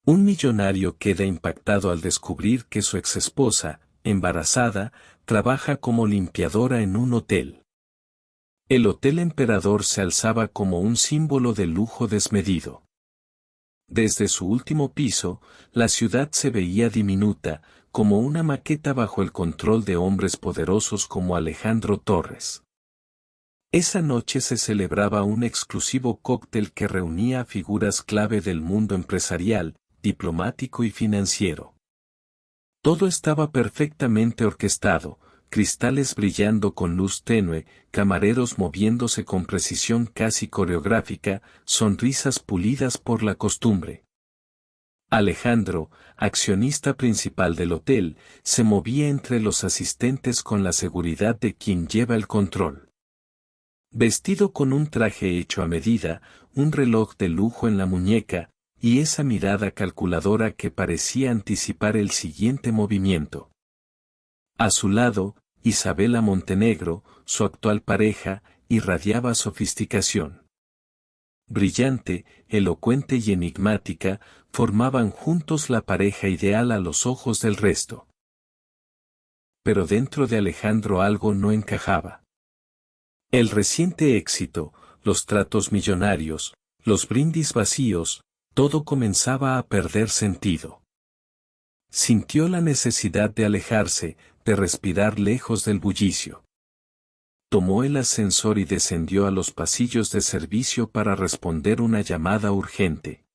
Un millonario queda impactado al descubrir que su exesposa, embarazada, trabaja como limpiadora en un hotel. El Hotel Emperador se alzaba como un símbolo de lujo desmedido. Desde su último piso, la ciudad se veía diminuta, como una maqueta bajo el control de hombres poderosos como Alejandro Torres. Esa noche se celebraba un exclusivo cóctel que reunía a figuras clave del mundo empresarial, diplomático y financiero. Todo estaba perfectamente orquestado, cristales brillando con luz tenue, camareros moviéndose con precisión casi coreográfica, sonrisas pulidas por la costumbre. Alejandro, accionista principal del hotel, se movía entre los asistentes con la seguridad de quien lleva el control. Vestido con un traje hecho a medida, un reloj de lujo en la muñeca, y esa mirada calculadora que parecía anticipar el siguiente movimiento. A su lado, Isabela Montenegro, su actual pareja, irradiaba sofisticación. Brillante, elocuente y enigmática, formaban juntos la pareja ideal a los ojos del resto. Pero dentro de Alejandro algo no encajaba. El reciente éxito, los tratos millonarios, los brindis vacíos, todo comenzaba a perder sentido. Sintió la necesidad de alejarse, de respirar lejos del bullicio. Tomó el ascensor y descendió a los pasillos de servicio para responder una llamada urgente.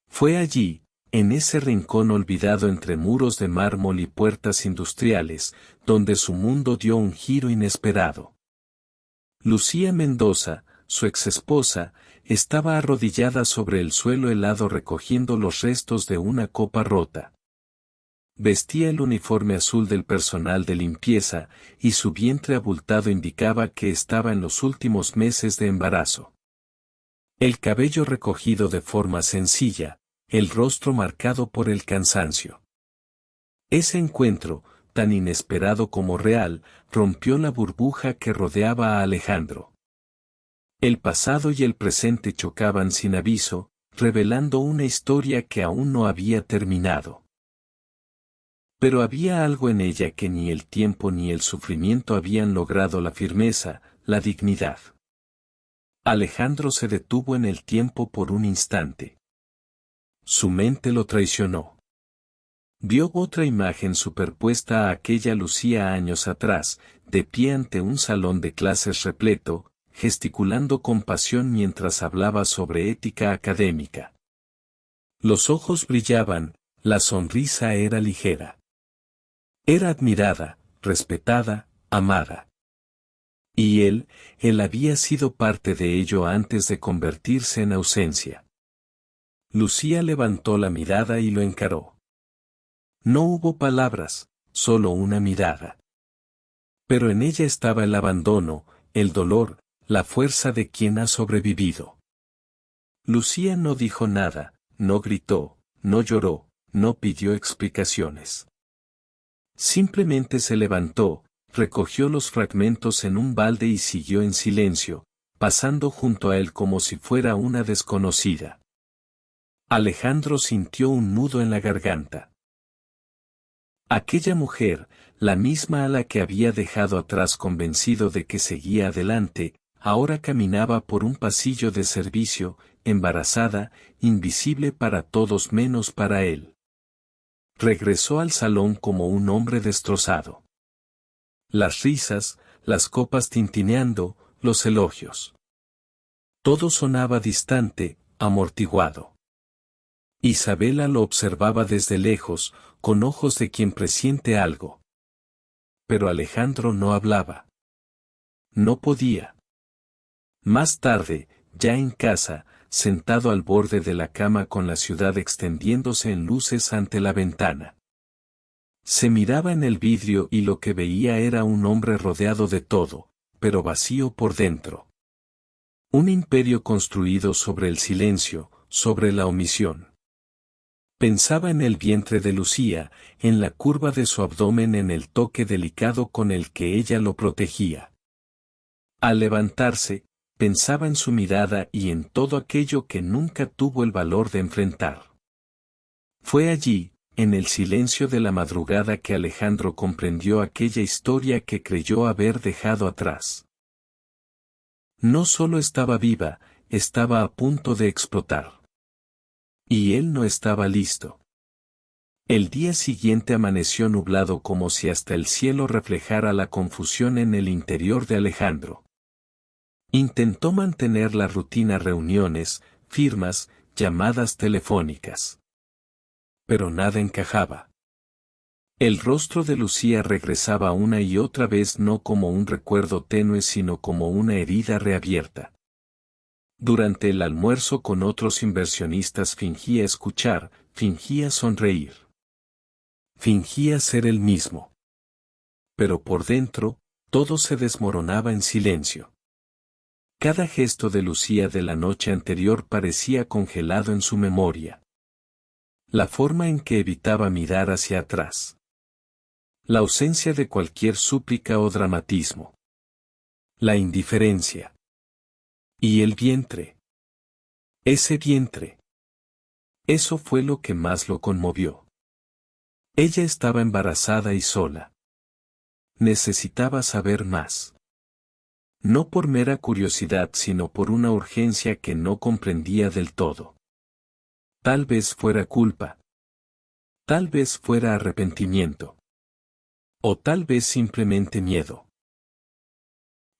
Fue allí, en ese rincón olvidado entre muros de mármol y puertas industriales, donde su mundo dio un giro inesperado. Lucía Mendoza, su exesposa, estaba arrodillada sobre el suelo helado recogiendo los restos de una copa rota. Vestía el uniforme azul del personal de limpieza, y su vientre abultado indicaba que estaba en los últimos meses de embarazo. El cabello recogido de forma sencilla, el rostro marcado por el cansancio. Ese encuentro, tan inesperado como real, rompió la burbuja que rodeaba a Alejandro. El pasado y el presente chocaban sin aviso, revelando una historia que aún no había terminado. Pero había algo en ella que ni el tiempo ni el sufrimiento habían logrado: la firmeza, la dignidad. Alejandro se detuvo en el tiempo por un instante. Su mente lo traicionó. Vio otra imagen superpuesta a aquella Lucía años atrás, de pie ante un salón de clases repleto, gesticulando con pasión mientras hablaba sobre ética académica. Los ojos brillaban, la sonrisa era ligera. Era admirada, respetada, amada. Y él había sido parte de ello antes de convertirse en ausencia. Lucía levantó la mirada y lo encaró. No hubo palabras, solo una mirada. Pero en ella estaba el abandono, el dolor, la fuerza de quien ha sobrevivido. Lucía no dijo nada, no gritó, no lloró, no pidió explicaciones. Simplemente se levantó, recogió los fragmentos en un balde y siguió en silencio, pasando junto a él como si fuera una desconocida. Alejandro sintió un nudo en la garganta. Aquella mujer, la misma a la que había dejado atrás convencido de que seguía adelante, ahora caminaba por un pasillo de servicio, embarazada, invisible para todos menos para él. Regresó al salón como un hombre destrozado. Las risas, las copas tintineando, los elogios. Todo sonaba distante, amortiguado. Isabela lo observaba desde lejos, con ojos de quien presiente algo. Pero Alejandro no hablaba. No podía. Más tarde, ya en casa, sentado al borde de la cama con la ciudad extendiéndose en luces ante la ventana. Se miraba en el vidrio y lo que veía era un hombre rodeado de todo, pero vacío por dentro. Un imperio construido sobre el silencio, sobre la omisión. Pensaba en el vientre de Lucía, en la curva de su abdomen, en el toque delicado con el que ella lo protegía. Al levantarse, pensaba en su mirada y en todo aquello que nunca tuvo el valor de enfrentar. Fue allí, en el silencio de la madrugada, que Alejandro comprendió aquella historia que creyó haber dejado atrás. No solo estaba viva, estaba a punto de explotar. Y él no estaba listo. El día siguiente amaneció nublado, como si hasta el cielo reflejara la confusión en el interior de Alejandro. Intentó mantener la rutina: reuniones, firmas, llamadas telefónicas. Pero nada encajaba. El rostro de Lucía regresaba una y otra vez, no como un recuerdo tenue, sino como una herida reabierta. Durante el almuerzo con otros inversionistas fingía escuchar, fingía sonreír. Fingía ser el mismo. Pero por dentro, todo se desmoronaba en silencio. Cada gesto de Lucía de la noche anterior parecía congelado en su memoria. La forma en que evitaba mirar hacia atrás. La ausencia de cualquier súplica o dramatismo. La indiferencia. Y el vientre. Ese vientre. Eso fue lo que más lo conmovió. Ella estaba embarazada y sola. Necesitaba saber más. No por mera curiosidad, sino por una urgencia que no comprendía del todo. Tal vez fuera culpa. Tal vez fuera arrepentimiento. O tal vez simplemente miedo.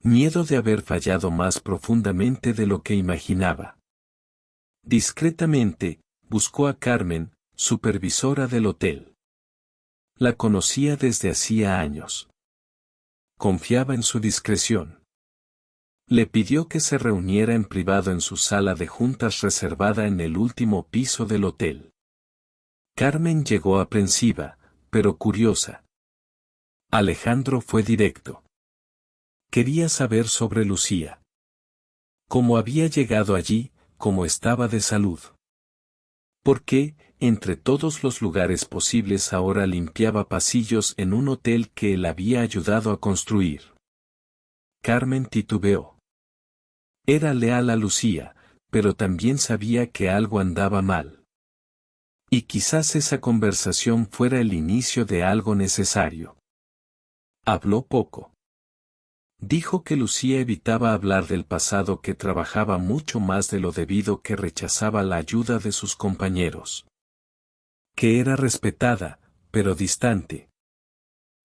Miedo de haber fallado más profundamente de lo que imaginaba. Discretamente, buscó a Carmen, supervisora del hotel. La conocía desde hacía años. Confiaba en su discreción. Le pidió que se reuniera en privado en su sala de juntas reservada en el último piso del hotel. Carmen llegó aprensiva, pero curiosa. Alejandro fue directo. Quería saber sobre Lucía. Cómo había llegado allí, cómo estaba de salud. ¿Por qué, entre todos los lugares posibles, ahora limpiaba pasillos en un hotel que él había ayudado a construir? Carmen titubeó. Era leal a Lucía, pero también sabía que algo andaba mal. Y quizás esa conversación fuera el inicio de algo necesario. Habló poco. Dijo que Lucía evitaba hablar del pasado, que trabajaba mucho más de lo debido, que rechazaba la ayuda de sus compañeros. Que era respetada, pero distante.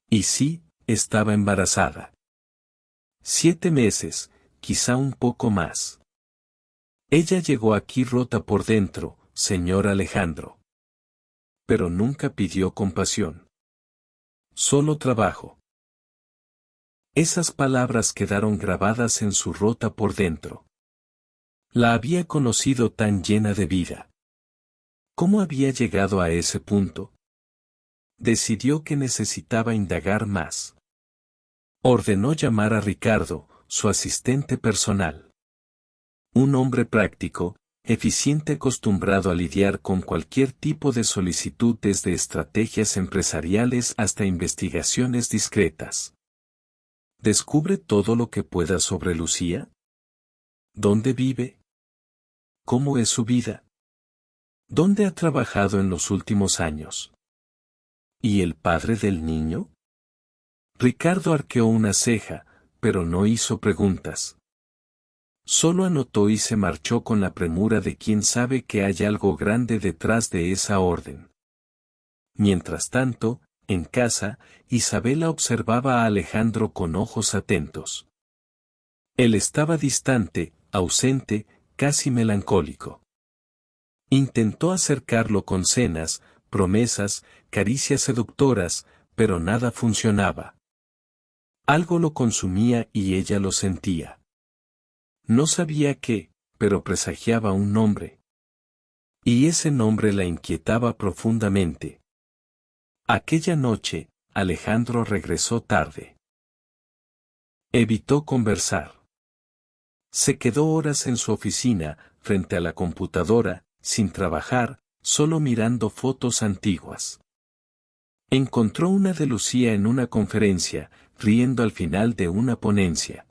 Y sí, estaba embarazada. 7 meses, quizá un poco más. Ella llegó aquí rota por dentro, señor Alejandro. Pero nunca pidió compasión. Solo trabajo. Esas palabras quedaron grabadas en su rota por dentro. La había conocido tan llena de vida. ¿Cómo había llegado a ese punto? Decidió que necesitaba indagar más. Ordenó llamar a Ricardo, su asistente personal. Un hombre práctico, eficiente, acostumbrado a lidiar con cualquier tipo de solicitud, desde estrategias empresariales hasta investigaciones discretas. ¿Descubre todo lo que pueda sobre Lucía? ¿Dónde vive? ¿Cómo es su vida? ¿Dónde ha trabajado en los últimos años? ¿Y el padre del niño? Ricardo arqueó una ceja, pero no hizo preguntas. Solo anotó y se marchó con la premura de quien sabe que hay algo grande detrás de esa orden. Mientras tanto, en casa, Isabela observaba a Alejandro con ojos atentos. Él estaba distante, ausente, casi melancólico. Intentó acercarlo con cenas, promesas, caricias seductoras, pero nada funcionaba. Algo lo consumía y ella lo sentía. No sabía qué, pero presagiaba un nombre. Y ese nombre la inquietaba profundamente. Aquella noche, Alejandro regresó tarde. Evitó conversar. Se quedó horas en su oficina, frente a la computadora, sin trabajar, solo mirando fotos antiguas. Encontró una de Lucía en una conferencia, riendo al final de una ponencia.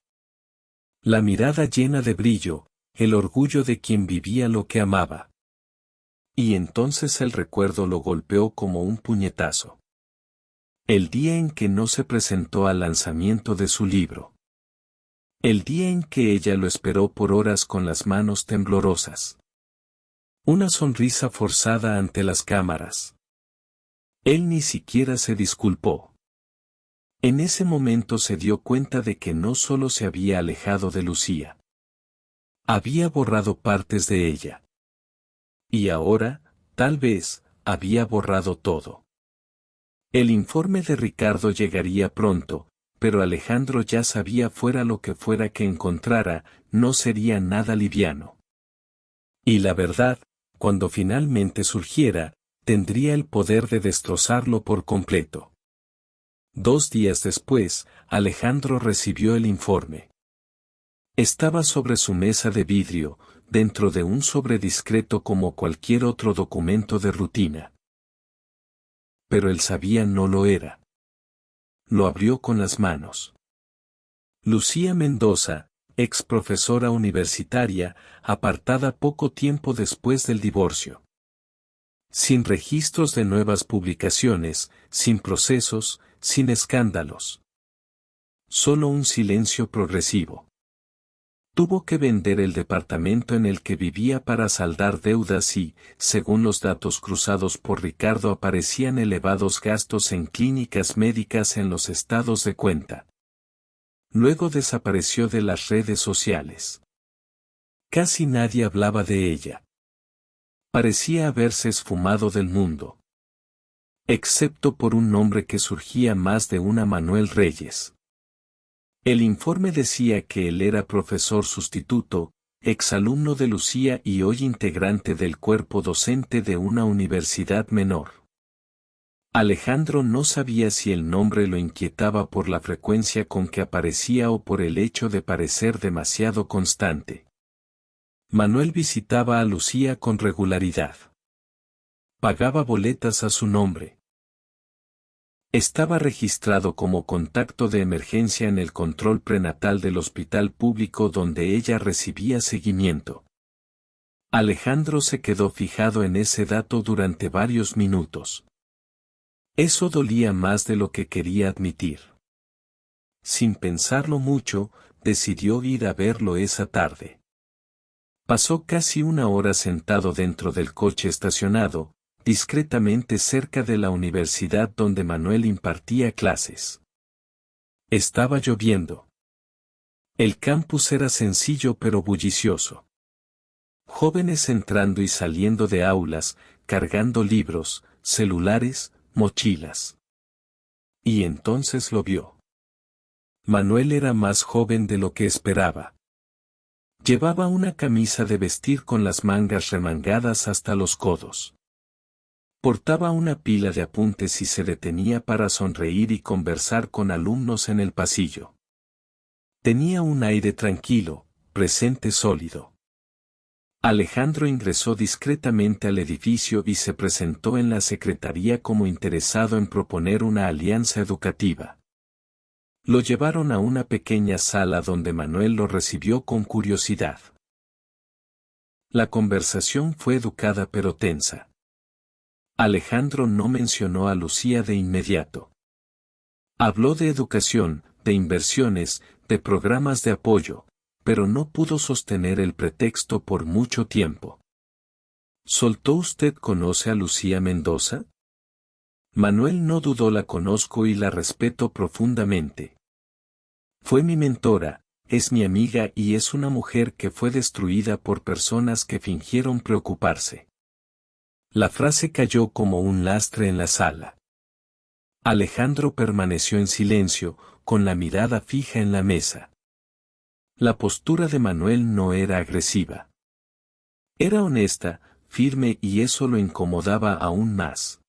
La mirada llena de brillo, el orgullo de quien vivía lo que amaba. Y entonces el recuerdo lo golpeó como un puñetazo. El día en que no se presentó al lanzamiento de su libro. El día en que ella lo esperó por horas con las manos temblorosas. Una sonrisa forzada ante las cámaras. Él ni siquiera se disculpó. En ese momento se dio cuenta de que no solo se había alejado de Lucía. Había borrado partes de ella. Y ahora, tal vez, había borrado todo. El informe de Ricardo llegaría pronto, pero Alejandro ya sabía fuera lo que fuera que encontrara, no sería nada liviano. Y la verdad, cuando finalmente surgiera, tendría el poder de destrozarlo por completo. 2 días después, Alejandro recibió el informe. Estaba sobre su mesa de vidrio, dentro de un sobre discreto como cualquier otro documento de rutina. Pero él sabía no lo era. Lo abrió con las manos. Lucía Mendoza, ex profesora universitaria, apartada poco tiempo después del divorcio. Sin registros de nuevas publicaciones, sin procesos, sin escándalos. Solo un silencio progresivo. Tuvo que vender el departamento en el que vivía para saldar deudas y, según los datos cruzados por Ricardo, aparecían elevados gastos en clínicas médicas en los estados de cuenta. Luego desapareció de las redes sociales. Casi nadie hablaba de ella. Parecía haberse esfumado del mundo. Excepto por un nombre que surgía más de una: Manuel Reyes. El informe decía que él era profesor sustituto, exalumno de Lucía y hoy integrante del cuerpo docente de una universidad menor. Alejandro no sabía si el nombre lo inquietaba por la frecuencia con que aparecía o por el hecho de parecer demasiado constante. Manuel visitaba a Lucía con regularidad. Pagaba boletas a su nombre. Estaba registrado como contacto de emergencia en el control prenatal del hospital público donde ella recibía seguimiento. Alejandro se quedó fijado en ese dato durante varios minutos. Eso dolía más de lo que quería admitir. Sin pensarlo mucho, decidió ir a verlo esa tarde. Pasó casi 1 hora sentado dentro del coche estacionado, discretamente cerca de la universidad donde Manuel impartía clases. Estaba lloviendo. El campus era sencillo pero bullicioso. Jóvenes entrando y saliendo de aulas, cargando libros, celulares, mochilas. Y entonces lo vio. Manuel era más joven de lo que esperaba. Llevaba una camisa de vestir con las mangas remangadas hasta los codos. Portaba una pila de apuntes y se detenía para sonreír y conversar con alumnos en el pasillo. Tenía un aire tranquilo, presente, sólido. Alejandro ingresó discretamente al edificio y se presentó en la secretaría como interesado en proponer una alianza educativa. Lo llevaron a una pequeña sala donde Manuel lo recibió con curiosidad. La conversación fue educada pero tensa. Alejandro no mencionó a Lucía de inmediato. Habló de educación, de inversiones, de programas de apoyo, pero no pudo sostener el pretexto por mucho tiempo. ¿Soltó? ¿Usted conoce a Lucía Mendoza? Manuel no dudó. La conozco y la respeto profundamente. Fue mi mentora, es mi amiga y es una mujer que fue destruida por personas que fingieron preocuparse. La frase cayó como un lastre en la sala. Alejandro permaneció en silencio, con la mirada fija en la mesa. La postura de Manuel no era agresiva. Era honesta, firme y eso lo incomodaba aún más.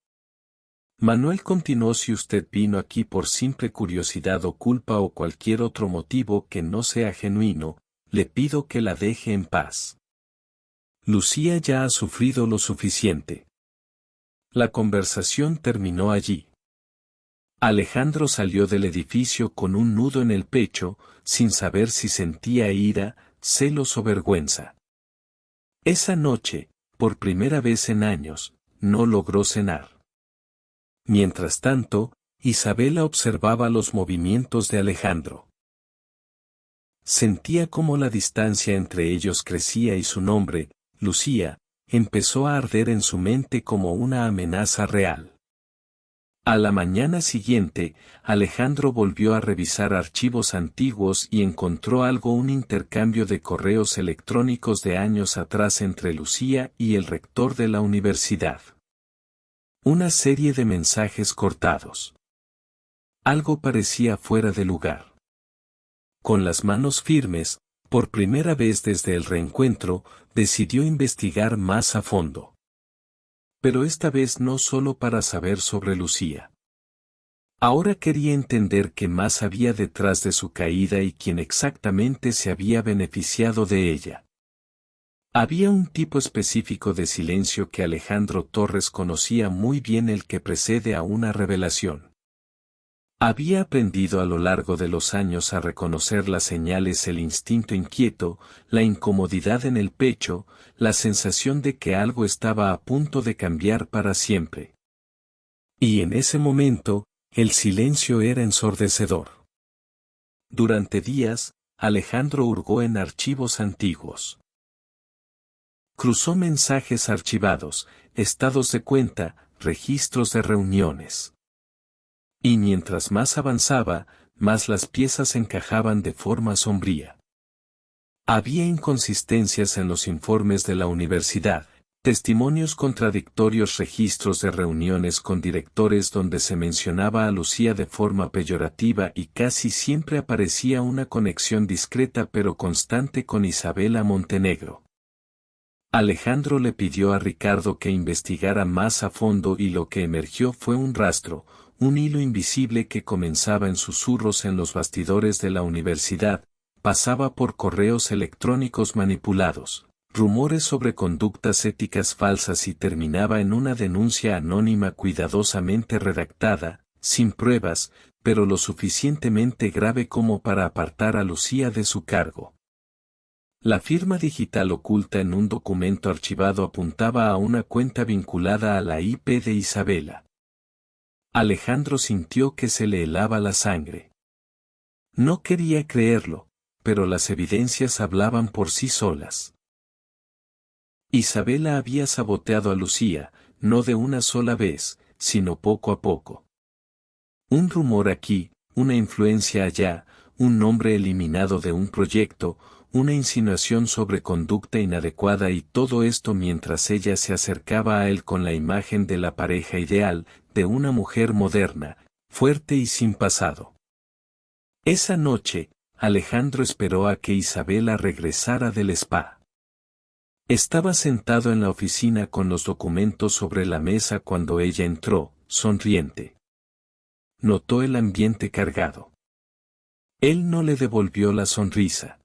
Manuel continuó: si usted vino aquí por simple curiosidad o culpa o cualquier otro motivo que no sea genuino, le pido que la deje en paz. Lucía ya ha sufrido lo suficiente. La conversación terminó allí. Alejandro salió del edificio con un nudo en el pecho, sin saber si sentía ira, celos o vergüenza. Esa noche, por primera vez en años, no logró cenar. Mientras tanto, Isabela observaba los movimientos de Alejandro. Sentía cómo la distancia entre ellos crecía y su nombre, Lucía, empezó a arder en su mente como una amenaza real. A la mañana siguiente, Alejandro volvió a revisar archivos antiguos y encontró un intercambio de correos electrónicos de años atrás entre Lucía y el rector de la universidad. Una serie de mensajes cortados. Algo parecía fuera de lugar. Con las manos firmes, por primera vez desde el reencuentro, decidió investigar más a fondo. Pero esta vez no solo para saber sobre Lucía. Ahora quería entender qué más había detrás de su caída y quién exactamente se había beneficiado de ella. Había un tipo específico de silencio que Alejandro Torres conocía muy bien, el que precede a una revelación. Había aprendido a lo largo de los años a reconocer las señales: el instinto inquieto, la incomodidad en el pecho, la sensación de que algo estaba a punto de cambiar para siempre. Y en ese momento, el silencio era ensordecedor. Durante días, Alejandro hurgó en archivos antiguos. Cruzó mensajes archivados, estados de cuenta, registros de reuniones. Y mientras más avanzaba, más las piezas encajaban de forma sombría. Había inconsistencias en los informes de la universidad, testimonios contradictorios, registros de reuniones con directores donde se mencionaba a Lucía de forma peyorativa y casi siempre aparecía una conexión discreta pero constante con Isabela Montenegro. Alejandro le pidió a Ricardo que investigara más a fondo y lo que emergió fue un rastro, un hilo invisible que comenzaba en susurros en los bastidores de la universidad, pasaba por correos electrónicos manipulados, rumores sobre conductas éticas falsas y terminaba en una denuncia anónima cuidadosamente redactada, sin pruebas, pero lo suficientemente grave como para apartar a Lucía de su cargo. La firma digital oculta en un documento archivado apuntaba a una cuenta vinculada a la IP de Isabela. Alejandro sintió que se le helaba la sangre. No quería creerlo, pero las evidencias hablaban por sí solas. Isabela había saboteado a Lucía, no de una sola vez, sino poco a poco. Un rumor aquí, una influencia allá, un nombre eliminado de un proyecto, una insinuación sobre conducta inadecuada, y todo esto mientras ella se acercaba a él con la imagen de la pareja ideal, de una mujer moderna, fuerte y sin pasado. Esa noche, Alejandro esperó a que Isabela regresara del spa. Estaba sentado en la oficina con los documentos sobre la mesa cuando ella entró, sonriente. Notó el ambiente cargado. Él no le devolvió la sonrisa.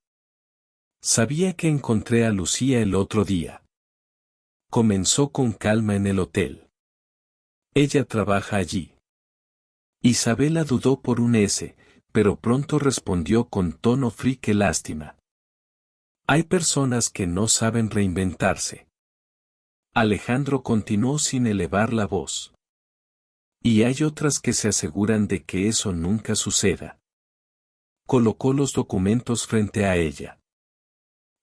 Sabía que encontré a Lucía el otro día. Comenzó con calma en el hotel. Ella trabaja allí. Isabela dudó por un S, pero pronto respondió con tono frío: qué lástima. Hay personas que no saben reinventarse. Alejandro continuó sin elevar la voz. Y hay otras que se aseguran de que eso nunca suceda. Colocó los documentos frente a ella.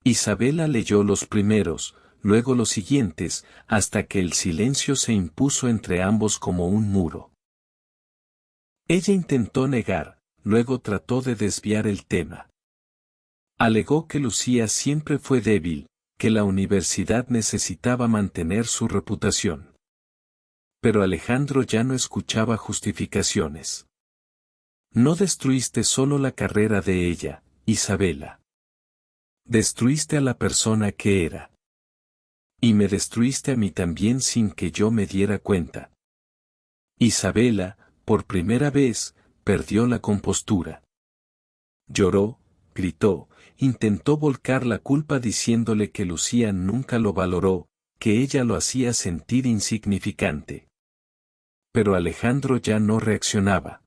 Isabela leyó los primeros, luego los siguientes, hasta que el silencio se impuso entre ambos como un muro. Ella intentó negar, luego trató de desviar el tema. Alegó que Lucía siempre fue débil, que la universidad necesitaba mantener su reputación. Pero Alejandro ya no escuchaba justificaciones. No destruiste solo la carrera de ella, Isabela. Destruiste a la persona que era. Y me destruiste a mí también sin que yo me diera cuenta. Isabela, por primera vez, perdió la compostura. Lloró, gritó, intentó volcar la culpa diciéndole que Lucía nunca lo valoró, que ella lo hacía sentir insignificante. Pero Alejandro ya no reaccionaba.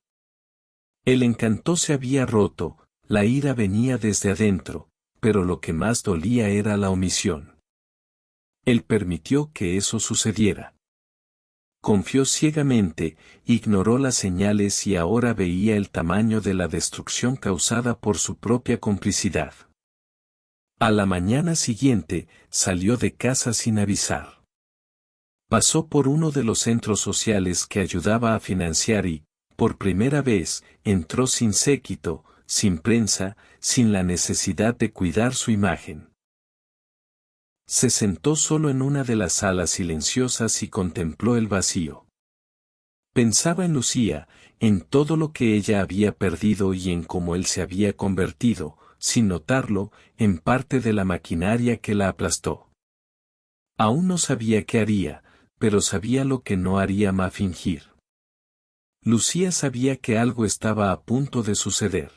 El encanto se había roto, la ira venía desde adentro, pero lo que más dolía era la omisión. Él permitió que eso sucediera. Confió ciegamente, ignoró las señales y ahora veía el tamaño de la destrucción causada por su propia complicidad. A la mañana siguiente, salió de casa sin avisar. Pasó por uno de los centros sociales que ayudaba a financiar y, por primera vez, entró sin séquito, sin prensa, sin la necesidad de cuidar su imagen. Se sentó solo en una de las salas silenciosas y contempló el vacío. Pensaba en Lucía, en todo lo que ella había perdido y en cómo él se había convertido, sin notarlo, en parte de la maquinaria que la aplastó. Aún no sabía qué haría, pero sabía lo que no haría más fingir. Lucía sabía que algo estaba a punto de suceder.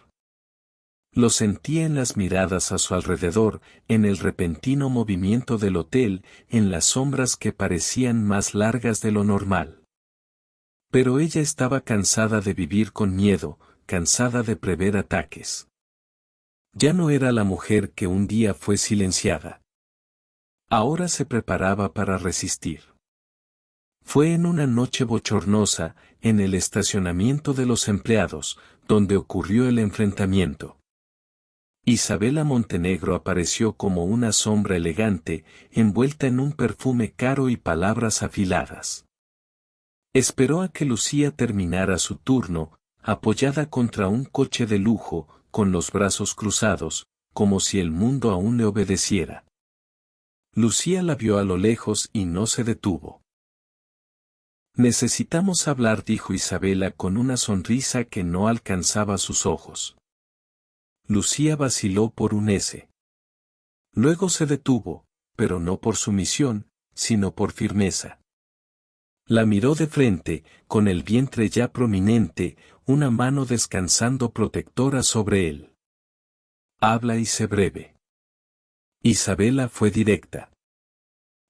Lo sentía en las miradas a su alrededor, en el repentino movimiento del hotel, en las sombras que parecían más largas de lo normal. Pero ella estaba cansada de vivir con miedo, cansada de prever ataques. Ya no era la mujer que un día fue silenciada. Ahora se preparaba para resistir. Fue en una noche bochornosa, en el estacionamiento de los empleados, donde ocurrió el enfrentamiento. Isabela Montenegro apareció como una sombra elegante, envuelta en un perfume caro y palabras afiladas. Esperó a que Lucía terminara su turno, apoyada contra un coche de lujo, con los brazos cruzados, como si el mundo aún le obedeciera. Lucía la vio a lo lejos y no se detuvo. Necesitamos hablar, dijo Isabela con una sonrisa que no alcanzaba sus ojos. Lucía vaciló por un ese. Luego se detuvo, pero no por sumisión, sino por firmeza. La miró de frente, con el vientre ya prominente, una mano descansando protectora sobre él. Habla y sé breve. Isabela fue directa.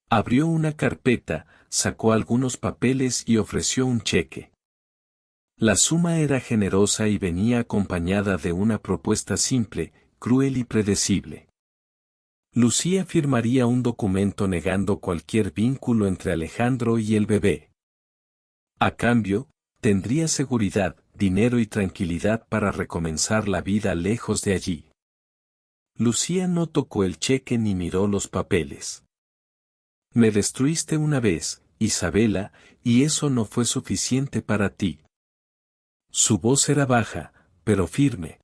Abrió una carpeta, sacó algunos papeles y ofreció un cheque. La suma era generosa y venía acompañada de una propuesta simple, cruel y predecible. Lucía firmaría un documento negando cualquier vínculo entre Alejandro y el bebé. A cambio, tendría seguridad, dinero y tranquilidad para recomenzar la vida lejos de allí. Lucía no tocó el cheque ni miró los papeles. Me destruiste una vez, Isabela, y eso no fue suficiente para ti. Su voz era baja, pero firme.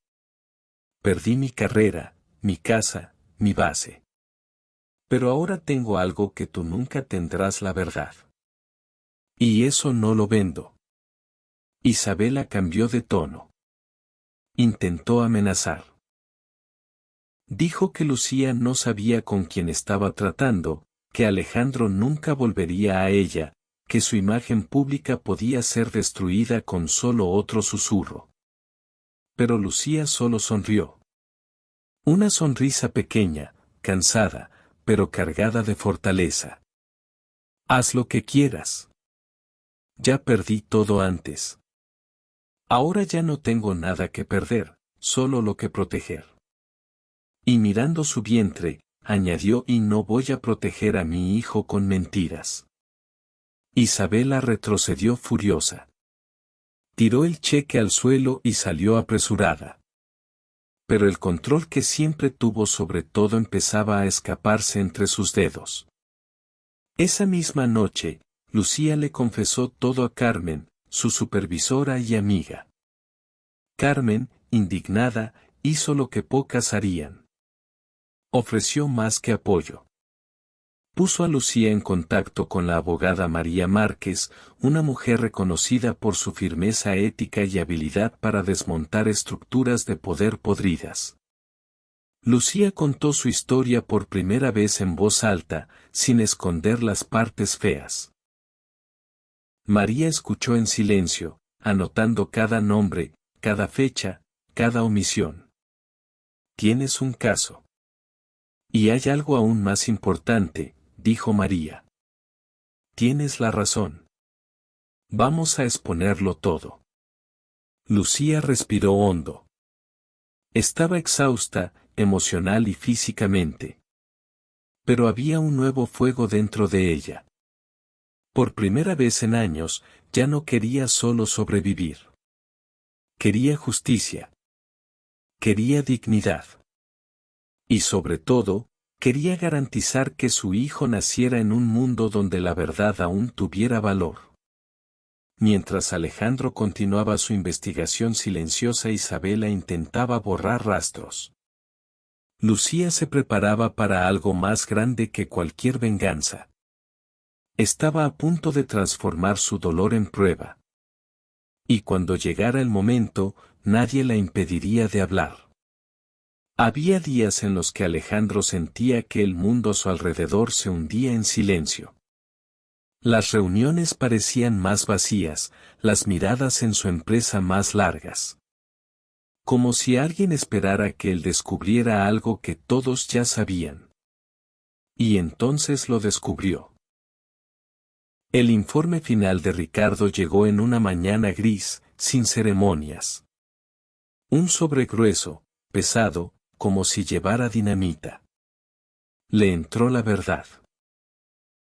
Perdí mi carrera, mi casa, mi base. Pero ahora tengo algo que tú nunca tendrás, la verdad. Y eso no lo vendo. Isabela cambió de tono. Intentó amenazar. Dijo que Lucía no sabía con quién estaba tratando, que Alejandro nunca volvería a ella, que su imagen pública podía ser destruida con solo otro susurro. Pero Lucía solo sonrió. Una sonrisa pequeña, cansada, pero cargada de fortaleza. Haz lo que quieras. Ya perdí todo antes. Ahora ya no tengo nada que perder, solo lo que proteger. Y mirando su vientre, añadió, y no voy a proteger a mi hijo con mentiras. Isabela retrocedió furiosa. Tiró el cheque al suelo y salió apresurada. Pero el control que siempre tuvo sobre todo empezaba a escaparse entre sus dedos. Esa misma noche, Lucía le confesó todo a Carmen, su supervisora y amiga. Carmen, indignada, hizo lo que pocas harían. Ofreció más que apoyo. Puso a Lucía en contacto con la abogada María Márquez, una mujer reconocida por su firmeza ética y habilidad para desmontar estructuras de poder podridas. Lucía contó su historia por primera vez en voz alta, sin esconder las partes feas. María escuchó en silencio, anotando cada nombre, cada fecha, cada omisión. Tienes un caso. Y hay algo aún más importante, dijo María. Tienes la razón. Vamos a exponerlo todo. Lucía respiró hondo. Estaba exhausta, emocional y físicamente. Pero había un nuevo fuego dentro de ella. Por primera vez en años, ya no quería solo sobrevivir. Quería justicia. Quería dignidad. Y sobre todo, quería garantizar que su hijo naciera en un mundo donde la verdad aún tuviera valor. Mientras Alejandro continuaba su investigación silenciosa, Isabela intentaba borrar rastros. Lucía se preparaba para algo más grande que cualquier venganza. Estaba a punto de transformar su dolor en prueba. Y cuando llegara el momento, nadie la impediría de hablar. Había días en los que Alejandro sentía que el mundo a su alrededor se hundía en silencio. Las reuniones parecían más vacías, las miradas en su empresa más largas. Como si alguien esperara que él descubriera algo que todos ya sabían. Y entonces lo descubrió. El informe final de Ricardo llegó en una mañana gris, sin ceremonias. Un sobre grueso, pesado, como si llevara dinamita. Le entró la verdad.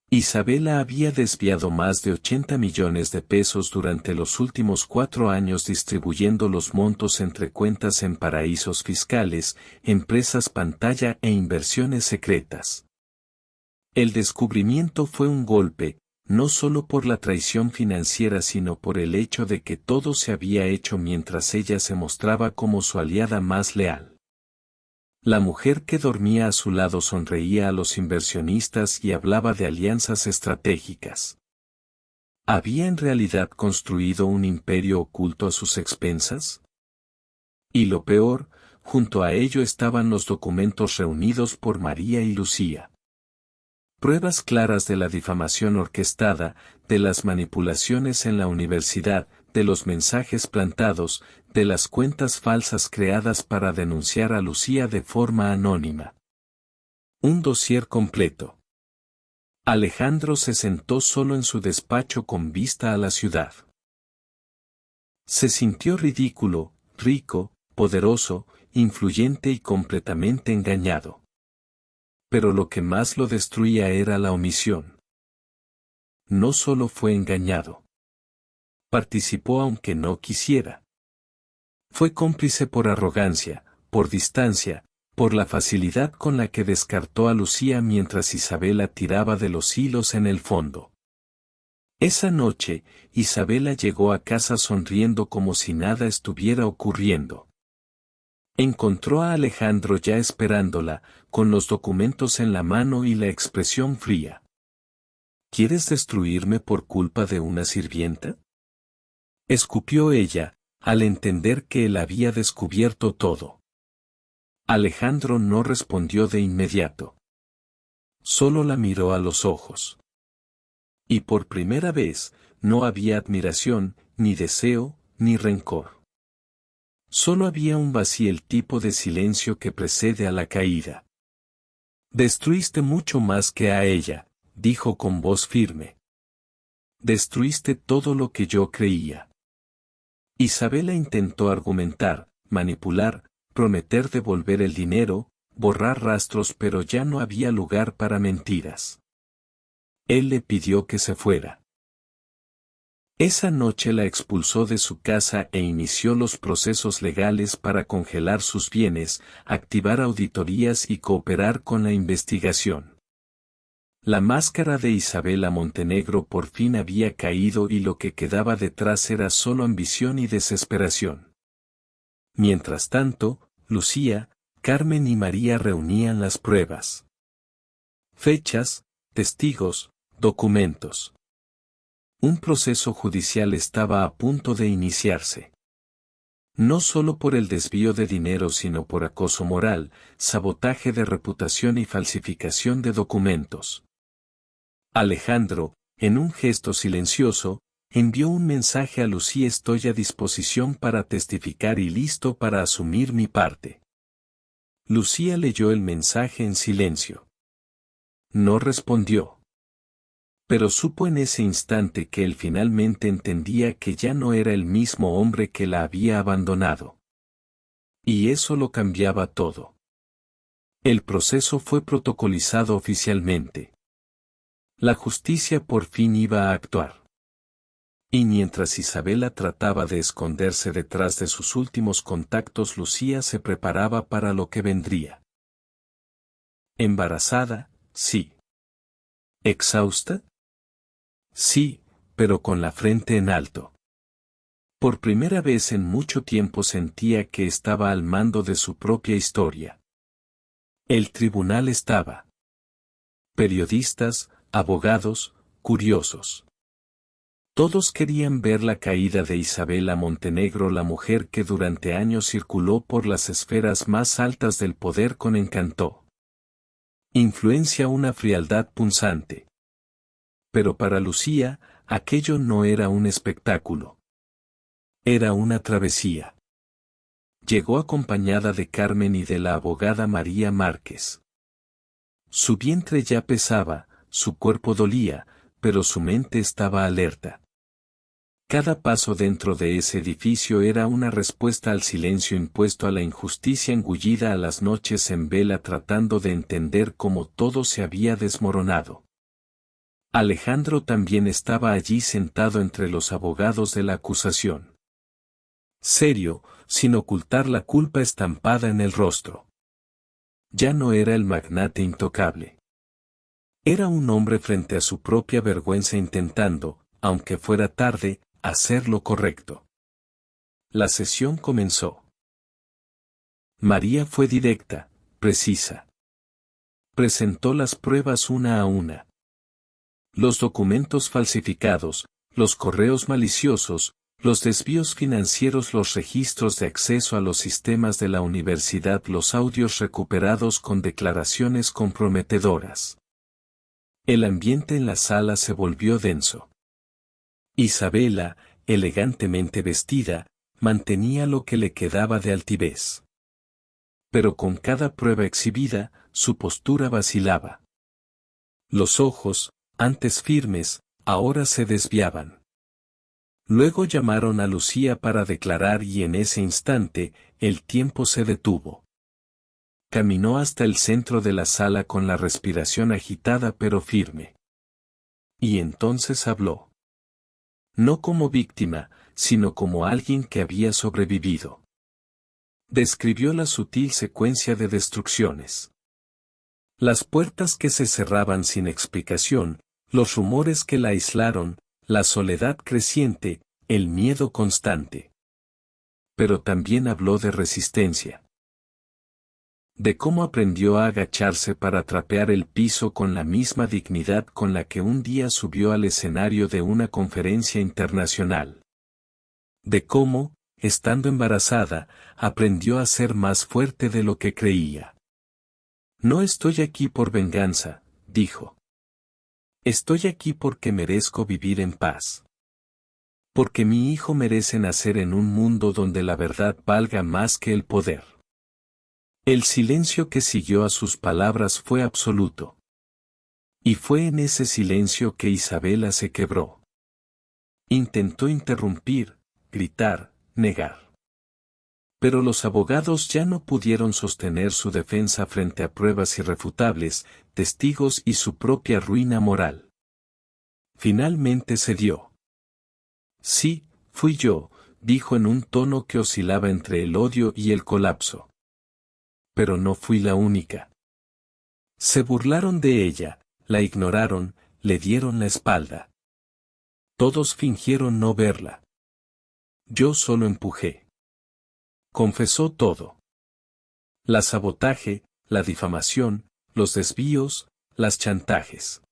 Isabela había desviado más de 80 millones de pesos durante los últimos 4 años, distribuyendo los montos entre cuentas en paraísos fiscales, empresas pantalla e inversiones secretas. El descubrimiento fue un golpe, no solo por la traición financiera sino por el hecho de que todo se había hecho mientras ella se mostraba como su aliada más leal. La mujer que dormía a su lado sonreía a los inversionistas y hablaba de alianzas estratégicas. ¿Había en realidad construido un imperio oculto a sus expensas? Y lo peor, junto a ello estaban los documentos reunidos por María y Lucía. Pruebas claras de la difamación orquestada, de las manipulaciones en la universidad, de los mensajes plantados, de las cuentas falsas creadas para denunciar a Lucía de forma anónima. Un dossier completo. Alejandro se sentó solo en su despacho con vista a la ciudad. Se sintió ridículo, rico, poderoso, influyente y completamente engañado. Pero lo que más lo destruía era la omisión. No solo fue engañado. Participó aunque no quisiera. Fue cómplice por arrogancia, por distancia, por la facilidad con la que descartó a Lucía mientras Isabela tiraba de los hilos en el fondo. Esa noche, Isabela llegó a casa sonriendo como si nada estuviera ocurriendo. Encontró a Alejandro ya esperándola, con los documentos en la mano y la expresión fría. ¿Quieres destruirme por culpa de una sirvienta? Escupió ella, al entender que él había descubierto todo. Alejandro no respondió de inmediato. Solo la miró a los ojos. Y por primera vez, no había admiración, ni deseo, ni rencor. Solo había un vacío, el tipo de silencio que precede a la caída. Destruiste mucho más que a ella, dijo con voz firme. Destruiste todo lo que yo creía. Isabela intentó argumentar, manipular, prometer devolver el dinero, borrar rastros, pero ya no había lugar para mentiras. Él le pidió que se fuera. Esa noche la expulsó de su casa e inició los procesos legales para congelar sus bienes, activar auditorías y cooperar con la investigación. La máscara de Isabela Montenegro por fin había caído y lo que quedaba detrás era solo ambición y desesperación. Mientras tanto, Lucía, Carmen y María reunían las pruebas. Fechas, testigos, documentos. Un proceso judicial estaba a punto de iniciarse. No solo por el desvío de dinero sino por acoso moral, sabotaje de reputación y falsificación de documentos. Alejandro, en un gesto silencioso, envió un mensaje a Lucía: estoy a disposición para testificar y listo para asumir mi parte. Lucía leyó el mensaje en silencio. No respondió. Pero supo en ese instante que él finalmente entendía que ya no era el mismo hombre que la había abandonado. Y eso lo cambiaba todo. El proceso fue protocolizado oficialmente. La justicia por fin iba a actuar. Y mientras Isabela trataba de esconderse detrás de sus últimos contactos, Lucía se preparaba para lo que vendría. ¿Embarazada? Sí. ¿Exhausta? Sí, pero con la frente en alto. Por primera vez en mucho tiempo sentía que estaba al mando de su propia historia. El tribunal estaba. Periodistas, abogados, curiosos. Todos querían ver la caída de Isabela Montenegro, la mujer que durante años circuló por las esferas más altas del poder con encanto. Influencia, una frialdad punzante. Pero para Lucía, aquello no era un espectáculo. Era una travesía. Llegó acompañada de Carmen y de la abogada María Márquez. Su vientre ya pesaba, su cuerpo dolía, pero su mente estaba alerta. Cada paso dentro de ese edificio era una respuesta al silencio impuesto, a la injusticia engullida, a las noches en vela tratando de entender cómo todo se había desmoronado. Alejandro también estaba allí sentado entre los abogados de la acusación. Serio, sin ocultar la culpa estampada en el rostro. Ya no era el magnate intocable. Era un hombre frente a su propia vergüenza intentando, aunque fuera tarde, hacer lo correcto. La sesión comenzó. María fue directa, precisa. Presentó las pruebas una a una. Los documentos falsificados, los correos maliciosos, los desvíos financieros, los registros de acceso a los sistemas de la universidad, los audios recuperados con declaraciones comprometedoras. El ambiente en la sala se volvió denso. Isabela, elegantemente vestida, mantenía lo que le quedaba de altivez. Pero con cada prueba exhibida, su postura vacilaba. Los ojos, antes firmes, ahora se desviaban. Luego llamaron a Lucía para declarar y en ese instante, el tiempo se detuvo. Caminó hasta el centro de la sala con la respiración agitada pero firme. Y entonces habló. No como víctima, sino como alguien que había sobrevivido. Describió la sutil secuencia de destrucciones. Las puertas que se cerraban sin explicación, los rumores que la aislaron, la soledad creciente, el miedo constante. Pero también habló de resistencia. De cómo aprendió a agacharse para trapear el piso con la misma dignidad con la que un día subió al escenario de una conferencia internacional. De cómo, estando embarazada, aprendió a ser más fuerte de lo que creía. No estoy aquí por venganza, dijo. Estoy aquí porque merezco vivir en paz. Porque mi hijo merece nacer en un mundo donde la verdad valga más que el poder. El silencio que siguió a sus palabras fue absoluto. Y fue en ese silencio que Isabela se quebró. Intentó interrumpir, gritar, negar. Pero los abogados ya no pudieron sostener su defensa frente a pruebas irrefutables, testigos y su propia ruina moral. Finalmente cedió. Sí, fui yo, dijo en un tono que oscilaba entre el odio y el colapso. Pero no fui la única. Se burlaron de ella, la ignoraron, le dieron la espalda. Todos fingieron no verla. Yo solo empujé. Confesó todo. La sabotaje, la difamación, los desvíos, las chantajes.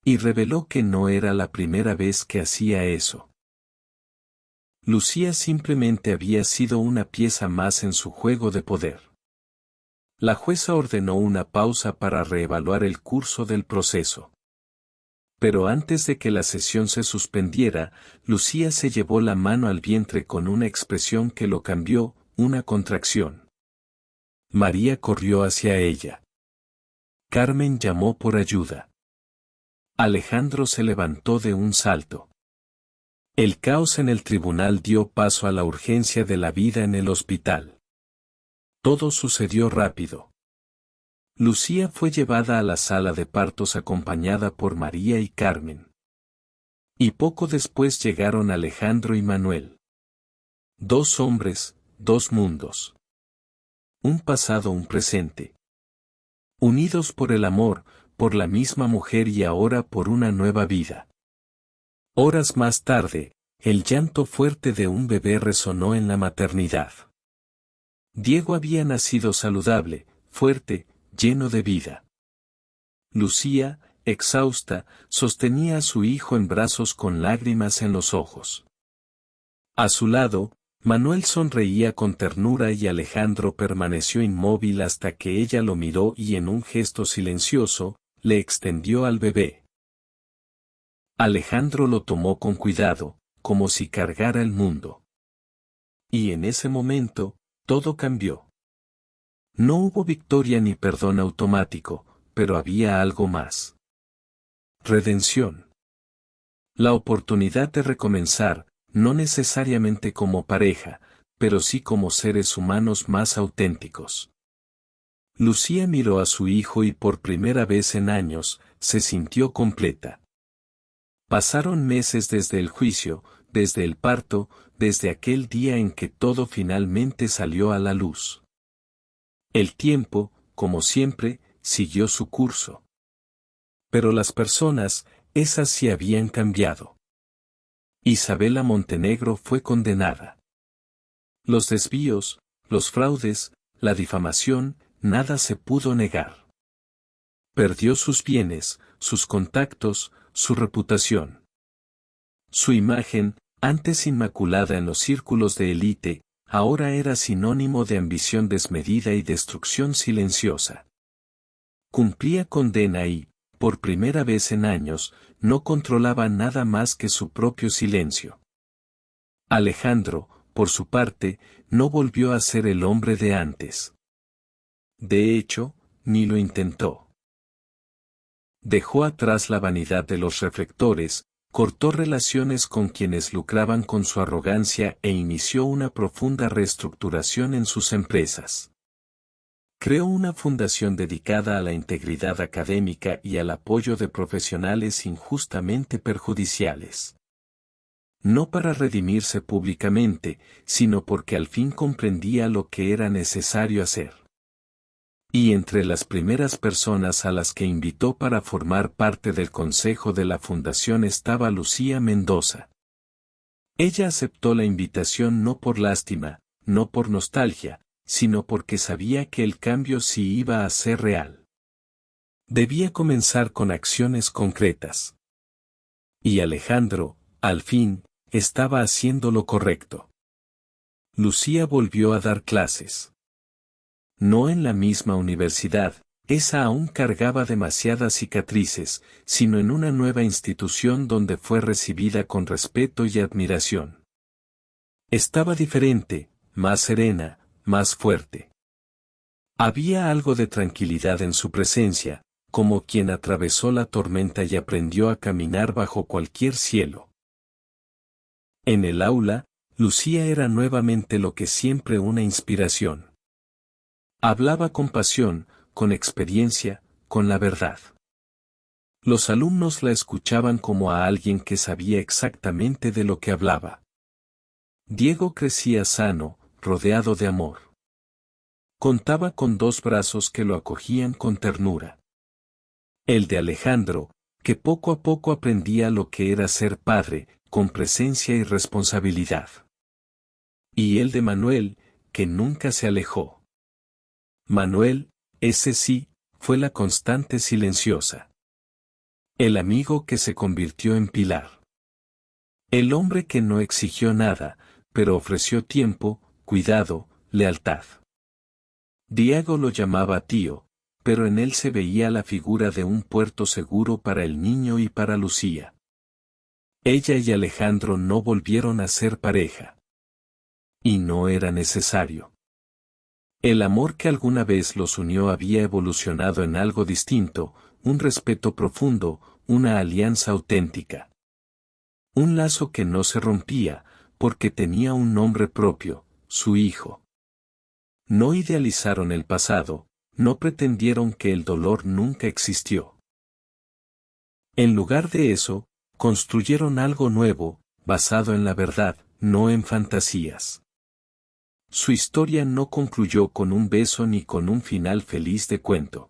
Y reveló que no era la primera vez que hacía eso. Lucía simplemente había sido una pieza más en su juego de poder. La jueza ordenó una pausa para reevaluar el curso del proceso. Pero antes de que la sesión se suspendiera, Lucía se llevó la mano al vientre con una expresión que lo cambió, una contracción. María corrió hacia ella. Carmen llamó por ayuda. Alejandro se levantó de un salto. El caos en el tribunal dio paso a la urgencia de la vida en el hospital. Todo sucedió rápido. Lucía fue llevada a la sala de partos acompañada por María y Carmen. Y poco después llegaron Alejandro y Manuel. Dos hombres, dos mundos. Un pasado, un presente. Unidos por el amor, por la misma mujer y ahora por una nueva vida. Horas más tarde, el llanto fuerte de un bebé resonó en la maternidad. Diego había nacido saludable, fuerte, lleno de vida. Lucía, exhausta, sostenía a su hijo en brazos con lágrimas en los ojos. A su lado, Manuel sonreía con ternura y Alejandro permaneció inmóvil hasta que ella lo miró y en un gesto silencioso, le extendió al bebé. Alejandro lo tomó con cuidado, como si cargara el mundo. Y en ese momento, todo cambió. No hubo victoria ni perdón automático, pero había algo más. Redención. La oportunidad de recomenzar, no necesariamente como pareja, pero sí como seres humanos más auténticos. Lucía miró a su hijo y por primera vez en años, se sintió completa. Pasaron meses desde el juicio, desde el parto, desde aquel día en que todo finalmente salió a la luz. El tiempo, como siempre, siguió su curso. Pero las personas, esas sí habían cambiado. Isabela Montenegro fue condenada. Los desvíos, los fraudes, la difamación, nada se pudo negar. Perdió sus bienes, sus contactos, su reputación. Su imagen, antes inmaculada en los círculos de élite, ahora era sinónimo de ambición desmedida y destrucción silenciosa. Cumplía condena y, por primera vez en años, no controlaba nada más que su propio silencio. Alejandro, por su parte, no volvió a ser el hombre de antes. De hecho, ni lo intentó. Dejó atrás la vanidad de los reflectores, cortó relaciones con quienes lucraban con su arrogancia e inició una profunda reestructuración en sus empresas. Creó una fundación dedicada a la integridad académica y al apoyo de profesionales injustamente perjudiciales. No para redimirse públicamente, sino porque al fin comprendía lo que era necesario hacer. Y entre las primeras personas a las que invitó para formar parte del consejo de la fundación estaba Lucía Mendoza. Ella aceptó la invitación no por lástima, no por nostalgia, sino porque sabía que el cambio sí iba a ser real. Debía comenzar con acciones concretas. Y Alejandro, al fin, estaba haciendo lo correcto. Lucía volvió a dar clases. No en la misma universidad, esa aún cargaba demasiadas cicatrices, sino en una nueva institución donde fue recibida con respeto y admiración. Estaba diferente, más serena, más fuerte. Había algo de tranquilidad en su presencia, como quien atravesó la tormenta y aprendió a caminar bajo cualquier cielo. En el aula, Lucía era nuevamente lo que siempre una inspiración. Hablaba con pasión, con experiencia, con la verdad. Los alumnos la escuchaban como a alguien que sabía exactamente de lo que hablaba. Diego crecía sano, rodeado de amor. Contaba con dos brazos que lo acogían con ternura. El de Alejandro, que poco a poco aprendía lo que era ser padre, con presencia y responsabilidad. Y el de Manuel, que nunca se alejó. Manuel, ese sí, fue la constante silenciosa. El amigo que se convirtió en pilar. El hombre que no exigió nada, pero ofreció tiempo, cuidado, lealtad. Diego lo llamaba tío, pero en él se veía la figura de un puerto seguro para el niño y para Lucía. Ella y Alejandro no volvieron a ser pareja. Y no era necesario. El amor que alguna vez los unió había evolucionado en algo distinto, un respeto profundo, una alianza auténtica. Un lazo que no se rompía, porque tenía un nombre propio, su hijo. No idealizaron el pasado, no pretendieron que el dolor nunca existió. En lugar de eso, construyeron algo nuevo, basado en la verdad, no en fantasías. Su historia no concluyó con un beso ni con un final feliz de cuento.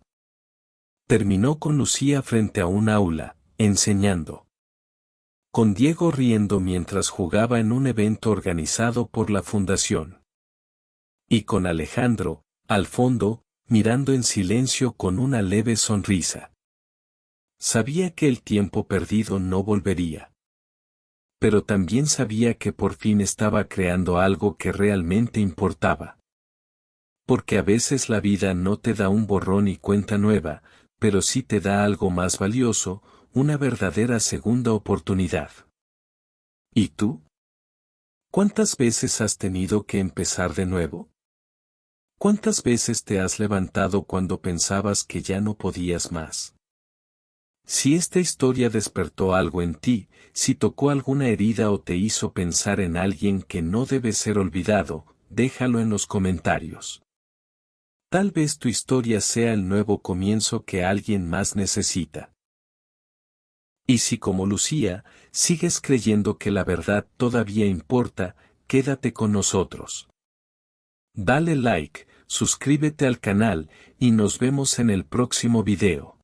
Terminó con Lucía frente a un aula, enseñando. Con Diego riendo mientras jugaba en un evento organizado por la fundación. Y con Alejandro, al fondo, mirando en silencio con una leve sonrisa. Sabía que el tiempo perdido no volvería. Pero también sabía que por fin estaba creando algo que realmente importaba. Porque a veces la vida no te da un borrón y cuenta nueva, pero sí te da algo más valioso, una verdadera segunda oportunidad. ¿Y tú? ¿Cuántas veces has tenido que empezar de nuevo? ¿Cuántas veces te has levantado cuando pensabas que ya no podías más? Si esta historia despertó algo en ti, si tocó alguna herida o te hizo pensar en alguien que no debe ser olvidado, déjalo en los comentarios. Tal vez tu historia sea el nuevo comienzo que alguien más necesita. Y si como Lucía, sigues creyendo que la verdad todavía importa, quédate con nosotros. Dale like, suscríbete al canal, y nos vemos en el próximo video.